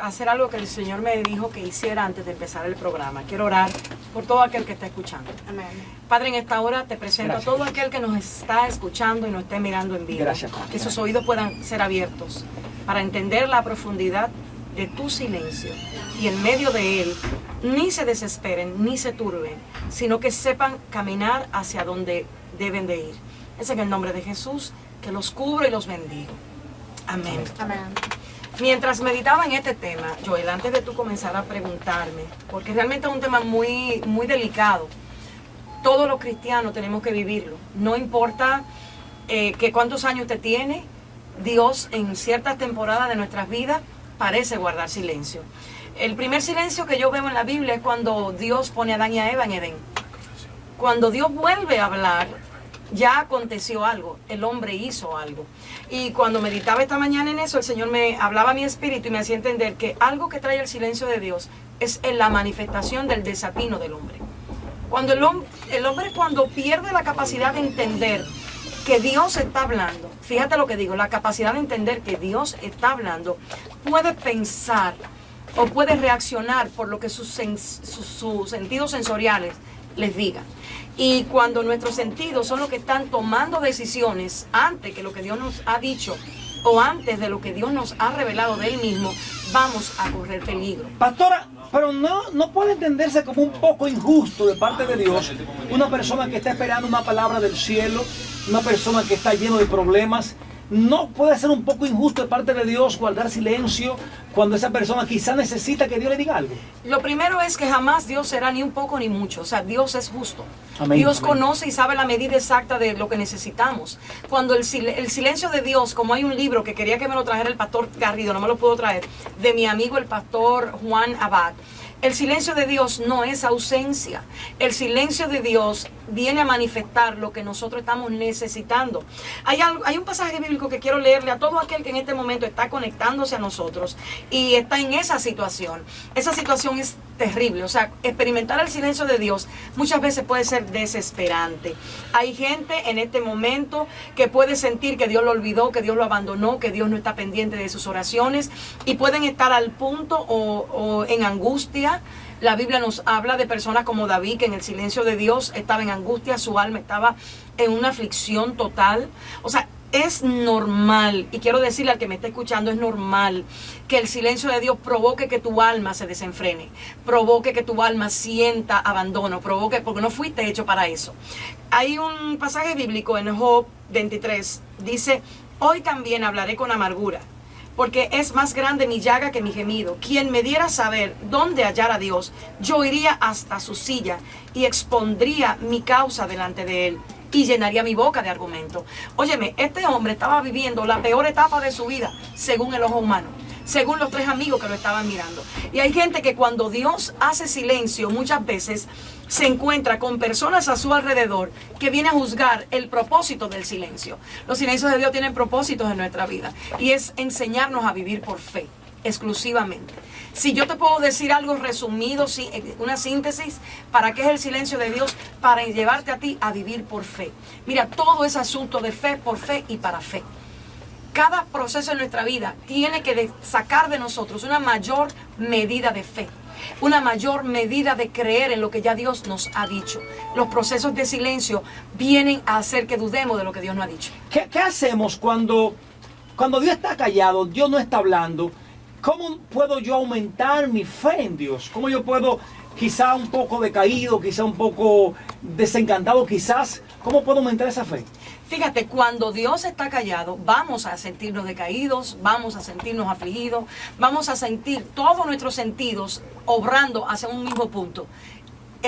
hacer algo que el Señor me dijo que hiciera antes de empezar el programa. Quiero orar por todo aquel que está escuchando. Amén. Padre, en esta hora te presento a todo aquel que nos está escuchando y nos esté mirando en vivo. Gracias, Padre. Que sus oídos puedan ser abiertos para entender la profundidad de tu silencio y en medio de él ni se desesperen ni se turben, sino que sepan caminar hacia donde deben de ir. Es en el nombre de Jesús que los cubro y los bendigo. Amén. Amén. Mientras meditaba en este tema, Joel, antes de tú comenzar a preguntarme, porque realmente es un tema muy, muy delicado, todos los cristianos tenemos que vivirlo. No importa que cuántos años usted tiene, Dios en ciertas temporadas de nuestras vidas parece guardar silencio. El primer silencio que yo veo en la Biblia es cuando Dios pone a Adán y a Eva en Edén. Cuando Dios vuelve a hablar, ya aconteció algo, el hombre hizo algo. Y cuando meditaba esta mañana en eso, el Señor me hablaba a mi espíritu y me hacía entender que algo que trae el silencio de Dios es en la manifestación del desatino del hombre. Cuando el hombre cuando pierde la capacidad de entender que Dios está hablando, fíjate lo que digo, la capacidad de entender que Dios está hablando, puede pensar o puede reaccionar por lo que sus sentidos sensoriales les digan. Y cuando nuestros sentidos son los que están tomando decisiones antes que lo que Dios nos ha dicho o antes de lo que Dios nos ha revelado de Él mismo, vamos a correr peligro. Pastora, pero no puede entenderse como un poco injusto de parte de Dios una persona que está esperando una palabra del cielo, una persona que está lleno de problemas. ¿No puede ser un poco injusto de parte de Dios guardar silencio cuando esa persona quizá necesita que Dios le diga algo? Lo primero es que jamás Dios será ni un poco ni mucho. O sea, Dios es justo. Amén, Dios amén. conoce y sabe la medida exacta de lo que necesitamos. Cuando el silencio de Dios, como hay un libro que quería que me lo trajera el pastor Garrido, no me lo pudo traer, de mi amigo el pastor Juan Abad. El silencio de Dios no es ausencia. El silencio de Dios viene a manifestar lo que nosotros estamos necesitando. Hay un pasaje bíblico que quiero leerle a todo aquel que en este momento está conectándose a nosotros y está en esa situación. Esa situación es terrible. O sea, experimentar el silencio de Dios muchas veces puede ser desesperante. Hay gente en este momento que puede sentir que Dios lo olvidó, que Dios lo abandonó, que Dios no está pendiente de sus oraciones y pueden estar al punto o en angustia. La Biblia nos habla de personas como David, que en el silencio de Dios estaba en angustia, su alma estaba en una aflicción total. O sea, es normal, y quiero decirle al que me está escuchando, es normal que el silencio de Dios provoque que tu alma se desenfrene, provoque que tu alma sienta abandono, provoque, porque no fuiste hecho para eso. Hay un pasaje bíblico en Job 23, dice, hoy también hablaré con amargura, porque es más grande mi llaga que mi gemido. Quien me diera saber dónde hallar a Dios, yo iría hasta su silla y expondría mi causa delante de él y llenaría mi boca de argumento. Óyeme, este hombre estaba viviendo la peor etapa de su vida, según el ojo humano, según los tres amigos que lo estaban mirando. Y hay gente que cuando Dios hace silencio, muchas veces se encuentra con personas a su alrededor que vienen a juzgar el propósito del silencio. Los silencios de Dios tienen propósitos en nuestra vida y es enseñarnos a vivir por fe, exclusivamente. Si yo te puedo decir algo resumido, una síntesis, ¿para qué es el silencio de Dios? Para llevarte a ti a vivir por fe. Mira, todo es asunto de fe, por fe y para fe. Cada proceso en nuestra vida tiene que sacar de nosotros una mayor medida de fe, una mayor medida de creer en lo que ya Dios nos ha dicho. Los procesos de silencio vienen a hacer que dudemos de lo que Dios nos ha dicho. ¿Qué hacemos cuando Dios está callado, Dios no está hablando? ¿Cómo puedo yo aumentar mi fe en Dios? ¿Cómo yo puedo, quizá un poco decaído, quizá un poco desencantado, quizás, cómo puedo aumentar esa fe? Fíjate, cuando Dios está callado, vamos a sentirnos decaídos, vamos a sentirnos afligidos, vamos a sentir todos nuestros sentidos obrando hacia un mismo punto.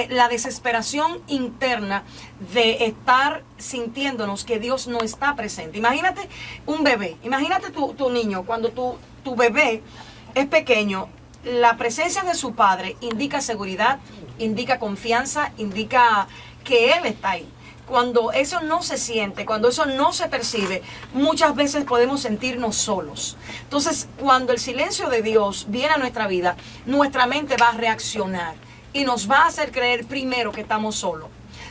La desesperación interna de estar sintiéndonos que Dios no está presente. Imagínate un bebé, imagínate tu niño, cuando tu bebé es pequeño, la presencia de su padre indica seguridad, indica confianza, indica que Él está ahí. Cuando eso no se siente, cuando eso no se percibe, muchas veces podemos sentirnos solos. Entonces, cuando el silencio de Dios viene a nuestra vida, nuestra mente va a reaccionar y nos va a hacer creer, primero, que estamos solos.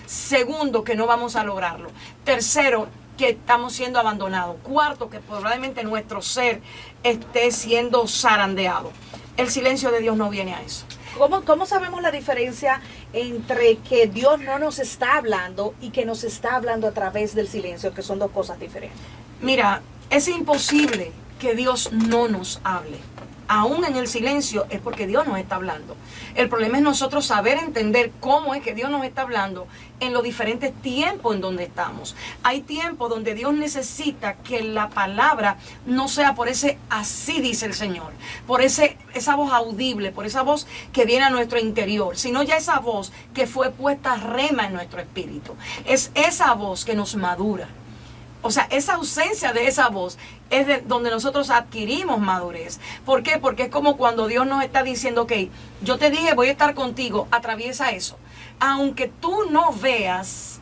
Segundo, que no vamos a lograrlo. Tercero, que estamos siendo abandonados. Cuarto, que probablemente nuestro ser esté siendo zarandeado. El silencio de Dios no viene a eso. ¿Cómo sabemos la diferencia entre que Dios no nos está hablando y que nos está hablando a través del silencio, que son dos cosas diferentes? Mira, es imposible que Dios no nos hable. Aún en el silencio es porque Dios nos está hablando. El problema es nosotros saber entender cómo es que Dios nos está hablando en los diferentes tiempos en donde estamos. Hay tiempos donde Dios necesita que la palabra no sea por ese así dice el Señor, por esa voz audible, por esa voz que viene a nuestro interior, sino ya esa voz que fue puesta rema en nuestro espíritu. Es esa voz que nos madura. O sea, esa ausencia de esa voz es de donde nosotros adquirimos madurez. ¿Por qué? Porque es como cuando Dios nos está diciendo, ok, yo te dije voy a estar contigo, atraviesa eso. Aunque tú no veas,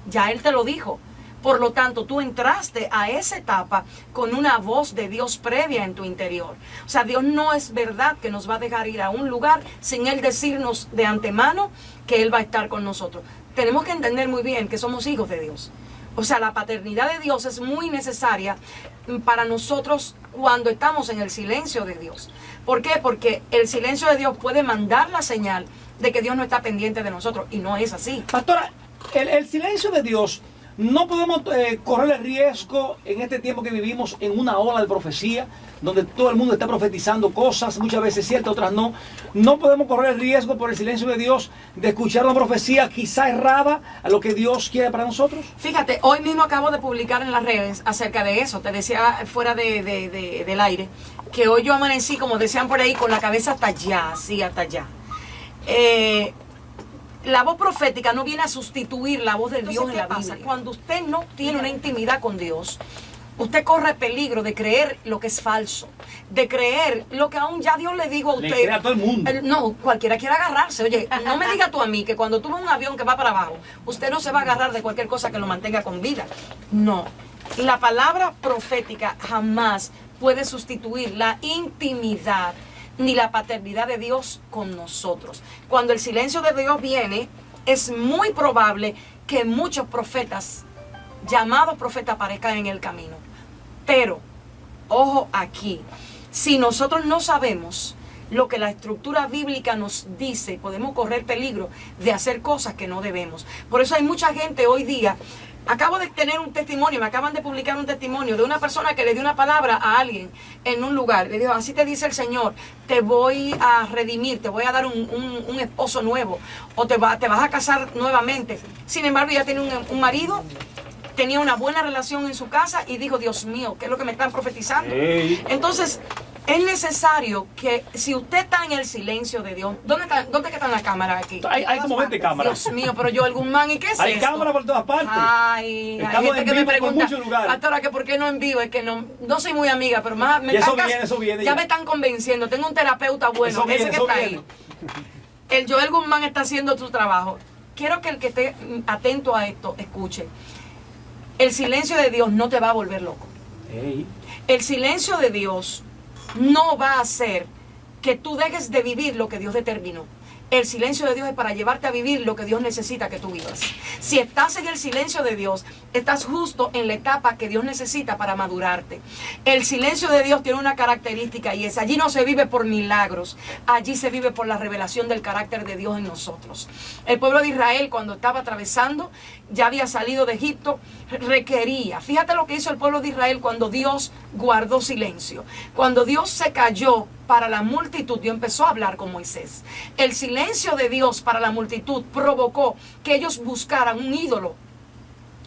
ya Él te lo dijo. Por lo tanto, tú entraste a esa etapa con una voz de Dios previa en tu interior. O sea, Dios no es verdad que nos va a dejar ir a un lugar sin Él decirnos de antemano que Él va a estar con nosotros. Tenemos que entender muy bien que somos hijos de Dios. O sea, la paternidad de Dios es muy necesaria para nosotros cuando estamos en el silencio de Dios. ¿Por qué? Porque el silencio de Dios puede mandar la señal de que Dios no está pendiente de nosotros, y no es así. Pastora, el silencio de Dios, no podemos correr el riesgo en este tiempo que vivimos en una ola de profecía, donde todo el mundo está profetizando cosas, muchas veces ciertas, otras no. No podemos correr el riesgo por el silencio de Dios de escuchar una profecía quizá errada a lo que Dios quiere para nosotros. Fíjate, hoy mismo acabo de publicar en las redes acerca de eso. Te decía fuera del aire que hoy yo amanecí, como decían por ahí, con la cabeza hasta allá, así hasta allá. La voz profética no viene a sustituir la voz de Dios en la Biblia. Cuando usted no tiene una intimidad con Dios, usted corre peligro de creer lo que es falso, de creer lo que aún ya Dios le dijo a usted. Le cree a todo el mundo. No, cualquiera quiere agarrarse. Oye, no me diga tú a mí que cuando tú ves un avión que va para abajo, usted no se va a agarrar de cualquier cosa que lo mantenga con vida. No, la palabra profética jamás puede sustituir la intimidad ni la paternidad de Dios con nosotros. Cuando el silencio de Dios viene, es muy probable que muchos profetas, llamados profetas, aparezcan en el camino. Pero, ojo aquí, si nosotros no sabemos lo que la estructura bíblica nos dice, podemos correr peligro de hacer cosas que no debemos. Por eso hay mucha gente hoy día. Acabo de tener un testimonio, me acaban de publicar un testimonio de una persona que le dio una palabra a alguien en un lugar. Le dijo, así te dice el Señor, te voy a redimir, te voy a dar un esposo nuevo, o te vas a casar nuevamente. Sin embargo, ya tiene un marido, tenía una buena relación en su casa y dijo, Dios mío, ¿qué es lo que me están profetizando? Hey. Entonces, es necesario que si usted está en el silencio de Dios, ¿dónde están las cámaras aquí? Hay como 20 cámaras. Dios mío, pero Joel Guzmán, ¿y qué es hay esto? Hay cámaras por todas partes. Ay, estamos hay gente que me pregunta, muchos lugares. Pastora, que por qué no en vivo, es que no soy muy amiga, pero más me eso viene. Ya me están convenciendo, tengo un terapeuta bueno, ese que está ahí. El Joel Guzmán está haciendo su trabajo. Quiero que el que esté atento a esto escuche. El silencio de Dios no te va a volver loco. Hey. El silencio de Dios no va a hacer que tú dejes de vivir lo que Dios determinó. El silencio de Dios es para llevarte a vivir lo que Dios necesita que tú vivas. Si estás en el silencio de Dios, estás justo en la etapa que Dios necesita para madurarte. El silencio de Dios tiene una característica y es, allí no se vive por milagros, allí se vive por la revelación del carácter de Dios en nosotros. El pueblo de Israel, cuando estaba atravesando, ya había salido de Egipto, requería. Fíjate lo que hizo el pueblo de Israel cuando Dios guardó silencio. Cuando Dios se calló para la multitud, Dios empezó a hablar con Moisés. El silencio de Dios para la multitud provocó que ellos buscaran un ídolo.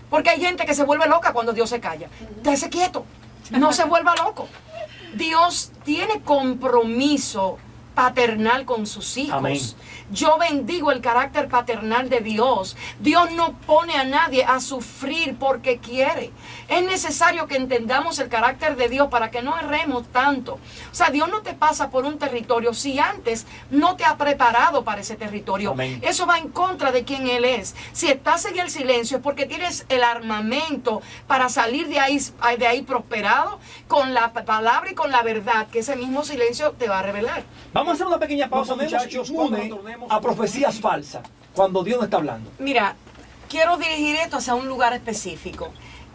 Porque hay gente que se vuelve loca cuando Dios se calla. Déjese quieto, no se vuelva loco. Dios tiene compromiso paternal con sus hijos. Amén. Yo bendigo el carácter paternal de Dios. Dios no pone a nadie a sufrir porque quiere. Es necesario que entendamos el carácter de Dios para que no erremos tanto. O sea, Dios no te pasa por un territorio si antes no te ha preparado para ese territorio. Amén. Eso va en contra de quien Él es. Si estás en el silencio es porque tienes el armamento para salir de ahí prosperado con la palabra y con la verdad, que ese mismo silencio te va a revelar. Vamos a hacer una pequeña pausa, muchachos, a profecías falsas, cuando Dios no está hablando. Mira, quiero dirigir esto hacia un lugar específico.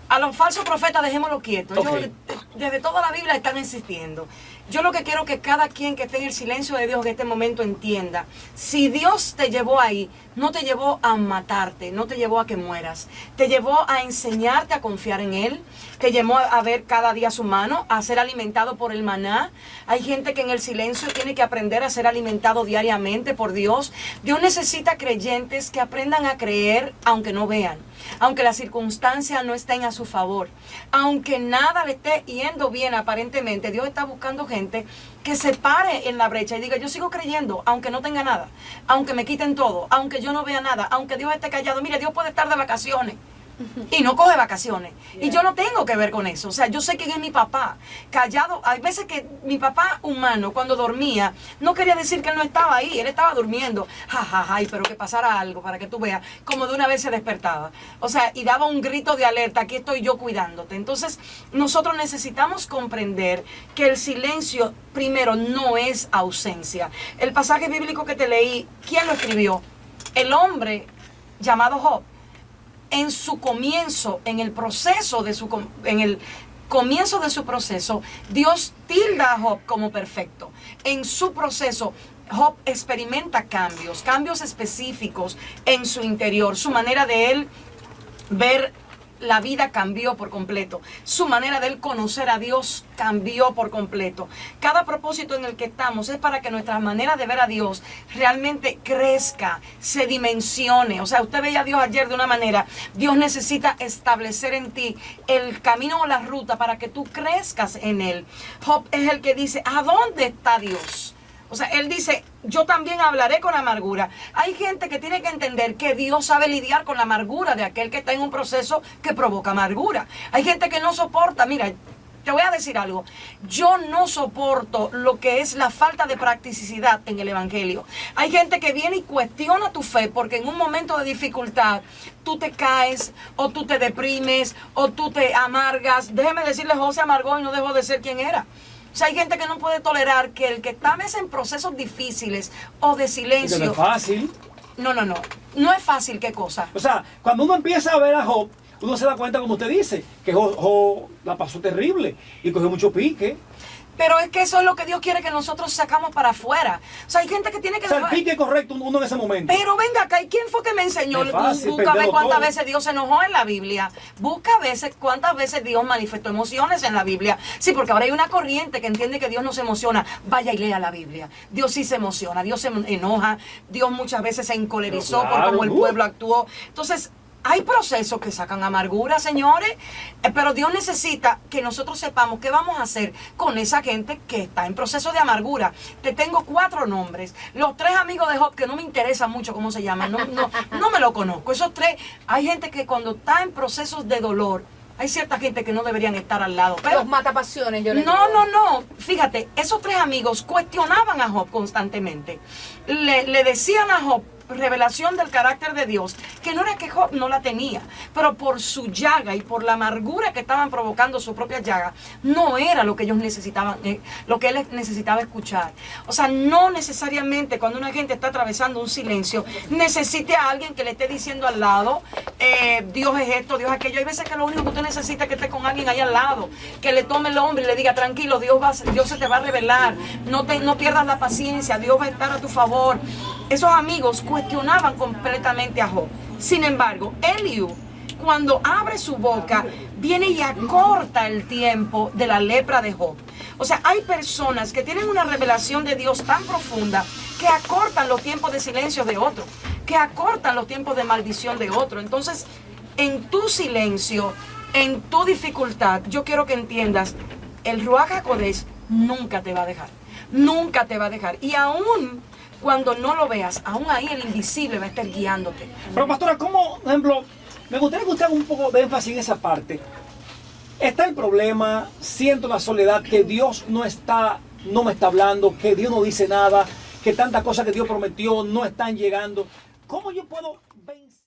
A los falsos profetas dejémoslo quieto. Ok. Desde toda la Biblia están existiendo. Yo lo que quiero que cada quien que esté en el silencio de Dios en este momento entienda, si Dios te llevó ahí, no te llevó a matarte, no te llevó a que mueras, te llevó a enseñarte a confiar en Él, te llevó a ver cada día su mano, a ser alimentado por el maná. Hay gente que en el silencio tiene que aprender a ser alimentado diariamente por Dios. Dios necesita creyentes que aprendan a creer aunque no vean, aunque las circunstancias no estén a su favor, aunque nada le esté yendo bien aparentemente. Dios está buscando gente que se pare en la brecha y diga, yo sigo creyendo, aunque no tenga nada, aunque me quiten todo, aunque yo no vea nada, aunque Dios esté callado. Mire, Dios puede estar de vacaciones y no coge vacaciones. Y yo no tengo que ver con eso. O sea, yo sé quién es mi papá. Callado, hay veces que mi papá humano, cuando dormía, no quería decir que él no estaba ahí, él estaba durmiendo. Ay, pero que pasara algo para que tú veas, como de una vez se despertaba. O sea, y daba un grito de alerta, aquí estoy yo cuidándote. Entonces, nosotros necesitamos comprender que el silencio, primero, no es ausencia. El pasaje bíblico que te leí, ¿quién lo escribió? El hombre llamado Job. En su comienzo, en el comienzo de su proceso, Dios tilda a Job como perfecto. En su proceso, Job experimenta cambios específicos en su interior. Su manera de él ver la vida cambió por completo. Su manera de él conocer a Dios cambió por completo. Cada propósito en el que estamos es para que nuestra manera de ver a Dios realmente crezca, se dimensione. O sea, usted veía a Dios ayer de una manera. Dios necesita establecer en ti el camino o la ruta para que tú crezcas en Él. Job es el que dice, ¿a dónde está Dios? O sea, él dice, yo también hablaré con amargura. Hay gente que tiene que entender que Dios sabe lidiar con la amargura de aquel que está en un proceso que provoca amargura. Hay gente que no soporta, mira, te voy a decir algo, yo no soporto lo que es la falta de practicidad en el evangelio. Hay gente que viene y cuestiona tu fe porque en un momento de dificultad tú te caes o tú te deprimes o tú te amargas. Déjeme decirle, José amargó y no dejó de ser quien era. O sea, hay gente que no puede tolerar que el que está a veces en procesos difíciles o de silencio. No es fácil. No es fácil, ¿qué cosa? O sea, cuando uno empieza a ver a Job, uno se da cuenta, como usted dice, que Job la pasó terrible y cogió mucho pique. Pero es que eso es lo que Dios quiere que nosotros sacamos para afuera. O sea, hay gente que tiene que... O sea, el pique es correcto uno en ese momento. Pero venga acá, ¿y quién fue que me enseñó? Es fácil, Busca ver cuántas todo. veces Dios se enojó en la Biblia. Busca veces cuántas veces Dios manifestó emociones en la Biblia. Sí, porque ahora hay una corriente que entiende que Dios no se emociona. Vaya y lea la Biblia. Dios sí se emociona, Dios se enoja. Dios muchas veces se encolerizó por cómo el pueblo actuó. Entonces, hay procesos que sacan amargura, señores, pero Dios necesita que nosotros sepamos qué vamos a hacer con esa gente que está en proceso de amargura. Te tengo 4 nombres. Los 3 amigos de Job, que no me interesa mucho cómo se llaman, no me lo conozco. Esos 3, hay gente que cuando está en procesos de dolor, hay cierta gente que no deberían estar al lado. Pero Los matapasiones, yo le digo. no. Fíjate, esos 3 amigos cuestionaban a Job constantemente. Le decían a Job, revelación del carácter de Dios, que no era que Job no la tenía, pero por su llaga y por la amargura que estaban provocando su propia llaga, no era lo que ellos necesitaban, lo que él necesitaba escuchar. O sea, no necesariamente cuando una gente está atravesando un silencio, necesite a alguien que le esté diciendo al lado, Dios es esto, Dios es aquello. Hay veces que lo único que usted necesita es que esté con alguien ahí al lado, que le tome el hombro y le diga, tranquilo, Dios se te va a revelar, no pierdas la paciencia, Dios va a estar a tu favor. Esos amigos cuestionaban completamente a Job. Sin embargo, Eliú, cuando abre su boca, viene y acorta el tiempo de la lepra de Job. O sea, hay personas que tienen una revelación de Dios tan profunda que acortan los tiempos de silencio de otro, que acortan los tiempos de maldición de otro. Entonces, en tu silencio, en tu dificultad, yo quiero que entiendas, el Ruach HaKodesh nunca te va a dejar. Nunca te va a dejar. Y aún cuando no lo veas, aún ahí el invisible va a estar guiándote. Pero pastora, ¿cómo, por ejemplo, me gustaría que usted haga un poco de énfasis en esa parte? Está el problema, siento la soledad, que Dios no me está hablando, que Dios no dice nada, que tantas cosas que Dios prometió no están llegando. ¿Cómo yo puedo